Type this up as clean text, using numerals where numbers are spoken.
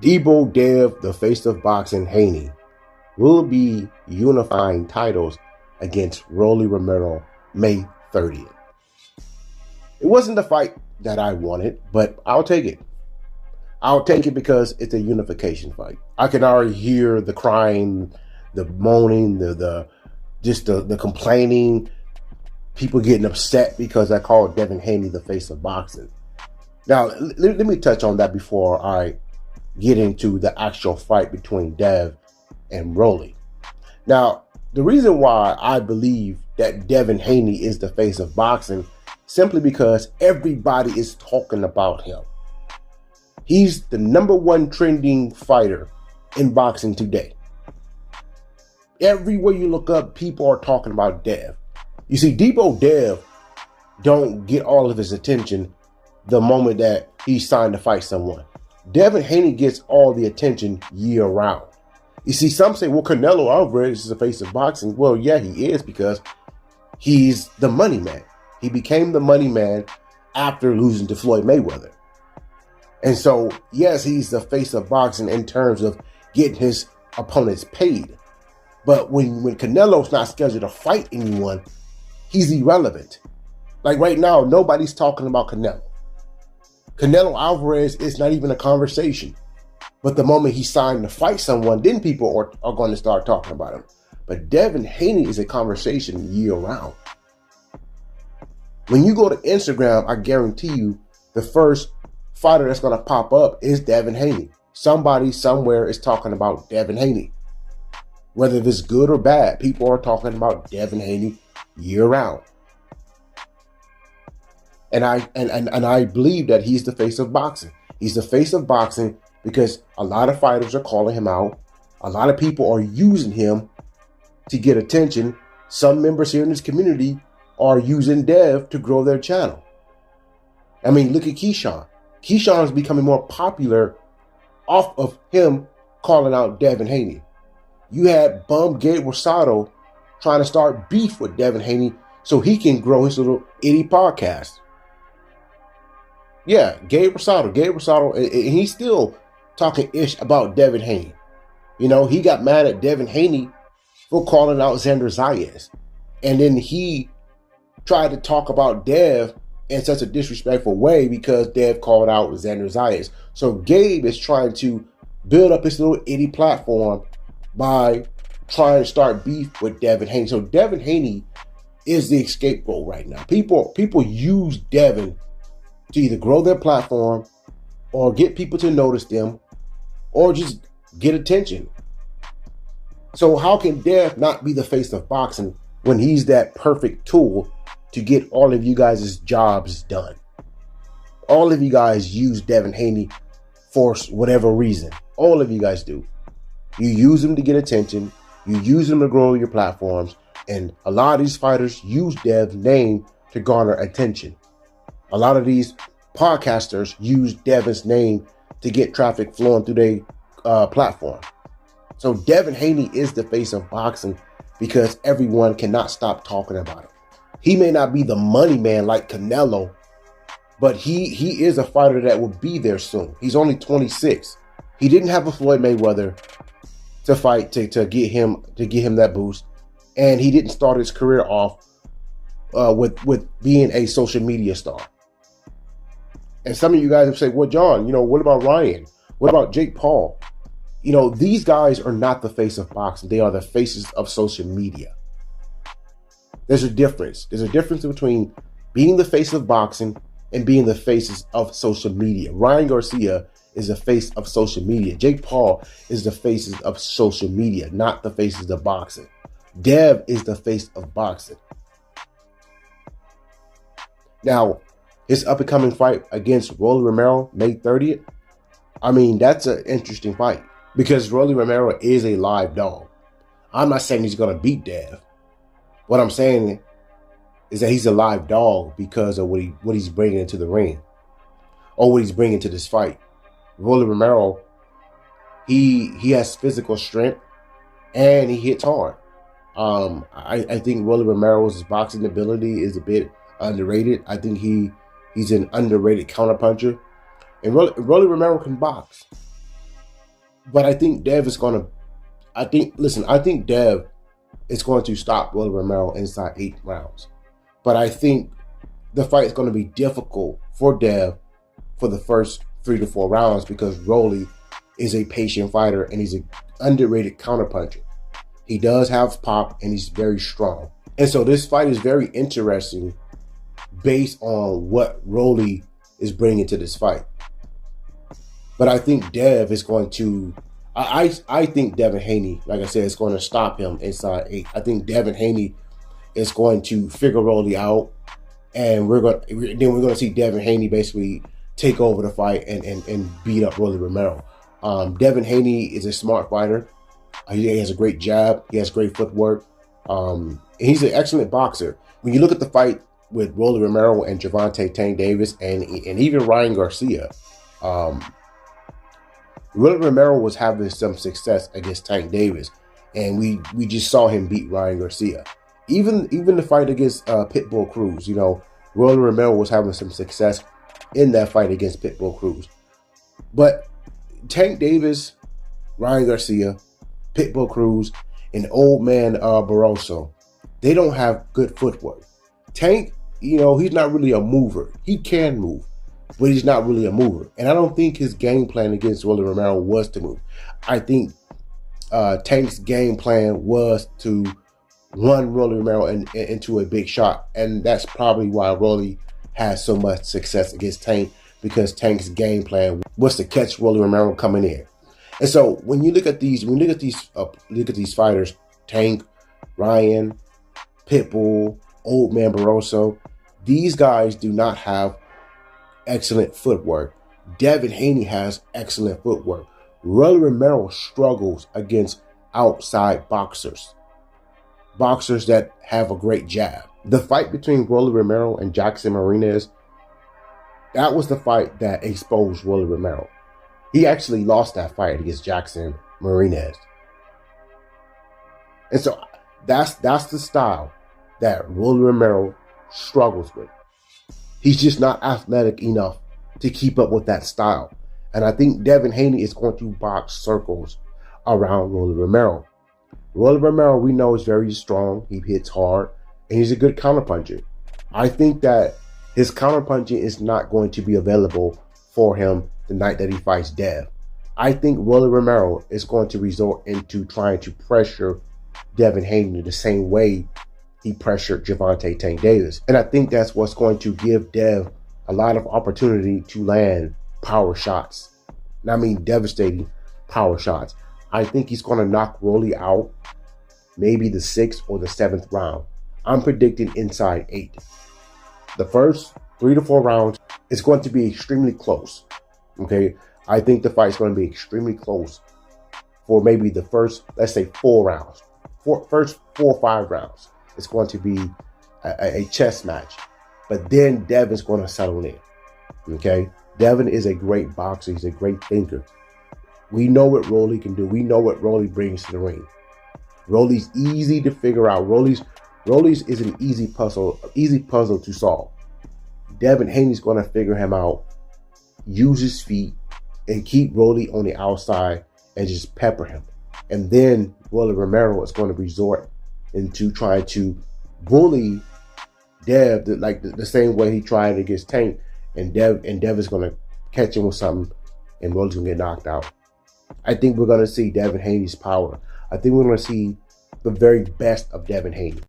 Debo Dev, the face of boxing, Haney, will be unifying titles against Rolly Romero May 30th. It wasn't the fight that I wanted, but I'll take it. I'll take it because it's a unification fight. I can already hear the crying, the moaning, the complaining, people getting upset because I called Devin Haney the face of boxing. Now, let me touch on that before I get into the actual fight between Dev and Rolly. Now, the reason why I believe that Devin Haney is the face of boxing simply because everybody is talking about him. He's the #1 trending fighter in boxing today. Everywhere you look up, people are talking about Dev. You see, Debo Dev don't get all of his attention the moment that he signed to fight someone. Devin Haney gets all the attention year round. You see, some say, well, Canelo Alvarez is the face of boxing. Well, yeah, he is because he's the money man. He became the money man after losing to Floyd Mayweather. And so, yes, he's the face of boxing in terms of getting his opponents paid. But when Canelo's not scheduled to fight anyone, he's irrelevant. Like right now, nobody's talking about Canelo. Canelo Alvarez is not even a conversation. But the moment he signed to fight someone, then people are going to start talking about him. But Devin Haney is a conversation year round. When you go to Instagram, I guarantee you the first fighter that's going to pop up is Devin Haney. Somebody somewhere is talking about Devin Haney. Whether it's good or bad, people are talking about Devin Haney year round. And I believe that he's the face of boxing. He's the face of boxing because a lot of fighters are calling him out. A lot of people are using him to get attention. Some members here in this community are using Dev to grow their channel. I mean, look at Keyshawn. Keyshawn is becoming more popular off of him calling out Devin Haney. You had bum Gabe Rosado trying to start beef with Devin Haney so he can grow his little itty podcast. Yeah, Gabe Rosado, and he's still talking ish about Devin Haney. You know, he got mad at Devin Haney for calling out Xander Zayas. And then he tried to talk about Dev in such a disrespectful way because Dev called out Xander Zayas. So Gabe is trying to build up his little itty platform by trying to start beef with Devin Haney. So Devin Haney is the scapegoat right now. People use Devin to either grow their platform or get people to notice them or just get attention. So how can Dev not be the face of boxing when he's that perfect tool to get all of you guys' jobs done? All of you guys use Devin Haney for whatever reason. All of you guys do. You use him to get attention. You use him to grow your platforms. And a lot of these fighters use Dev's name to garner attention. A lot of these podcasters use Devin's name to get traffic flowing through their platform. So Devin Haney is the face of boxing because everyone cannot stop talking about him. He may not be the money man like Canelo, but he is a fighter that will be there soon. He's only 26. He didn't have a Floyd Mayweather to fight to get him that boost, and he didn't start his career off with being a social media star. And some of you guys have said, well, John, what about Ryan? What about Jake Paul? These guys are not the face of boxing. They are the faces of social media. There's a difference. There's a difference between being the face of boxing and being the faces of social media. Ryan Garcia is the face of social media. Jake Paul is the faces of social media, not the faces of boxing. Dev is the face of boxing. Now, his up-and-coming fight against Rolly Romero, May 30th, I mean, that's an interesting fight because Rolly Romero is a live dog. I'm not saying he's going to beat Dev. What I'm saying is that he's a live dog because of what he's bringing into the ring or what he's bringing to this fight. Rolly Romero, he has physical strength and he hits hard. I think Rolly Romero's boxing ability is a bit underrated. I think he's an underrated counterpuncher. And Rolly Romero can box. But I think Dev is going to, I think Dev is going to stop Rolly Romero inside 8 rounds. But I think the fight is going to be difficult for Dev for the first 3 to 4 rounds because Rolly is a patient fighter and he's an underrated counterpuncher. He does have pop and he's very strong. And so this fight is very interesting based on what Rolly is bringing to this fight. But I think Dev is going to, I think Devin Haney, like I said, is going to stop him inside 8. I think Devin Haney is going to figure Rolly out, and we're going to see Devin Haney basically take over the fight and beat up Rolly Romero. Devin Haney is a smart fighter. He has a great jab. He has great footwork. He's an excellent boxer. When you look at the fight with Rolly Romero and Gervonta Tank Davis and even Ryan Garcia, Rolly Romero was having some success against Tank Davis, and we just saw him beat Ryan Garcia. Even the fight against Pitbull Cruz, Rolly Romero was having some success in that fight against Pitbull Cruz. But Tank Davis, Ryan Garcia, Pitbull Cruz, and old man Barroso, they don't have good footwork. Tank, he's not really a mover. He can move, but he's not really a mover. And I don't think his game plan against Rolly Romero was to move. I think Tank's game plan was to run Rolly Romero into a big shot. And that's probably why Rolly has so much success against Tank, because Tank's game plan was to catch Rolly Romero coming in. And so when you look at these fighters, Tank, Ryan, Pitbull, old man Barroso, these guys do not have excellent footwork. Devin Haney has excellent footwork. Rolly Romero struggles against outside boxers that have a great jab. The fight between Rolly Romero and Jackson Martinez, that was the fight that exposed Rolly Romero. He actually lost that fight against Jackson Martinez. And so that's the style that Rolly Romero struggles with. He's just not athletic enough to keep up with that style. And I think Devin Haney is going to box circles around Rolly Romero. Rolly Romero, we know, is very strong. He hits hard, and he's a good counterpuncher. I think that his counterpunching is not going to be available for him the night that he fights Dev. I think Rolly Romero is going to resort into trying to pressure Devin Haney the same way he pressured Gervonta Tank Davis. And I think that's what's going to give Dev a lot of opportunity to land power shots. And I mean devastating power shots. I think he's going to knock Rolly out maybe the 6th or the 7th round. I'm predicting inside 8. The first 3 to 4 rounds is going to be extremely close. Okay, I think the fight's going to be extremely close for maybe the first, let's say, 4 rounds. First 4 or 5 rounds. It's going to be a chess match. But then Devin's going to settle in. Okay? Devin is a great boxer. He's a great thinker. We know what Rolly can do. We know what Rolly brings to the ring. Rolly's easy to figure out. Rolly's is an easy puzzle to solve. Devin Haney's going to figure him out, use his feet, and keep Rolly on the outside and just pepper him. And then Rolly Romero is going to resort into trying to bully Dev the same way he tried against Tank. And Dev is going to catch him with something, and Rolly's going to get knocked out. I think we're going to see Devin Haney's power. I think we're going to see the very best of Devin Haney.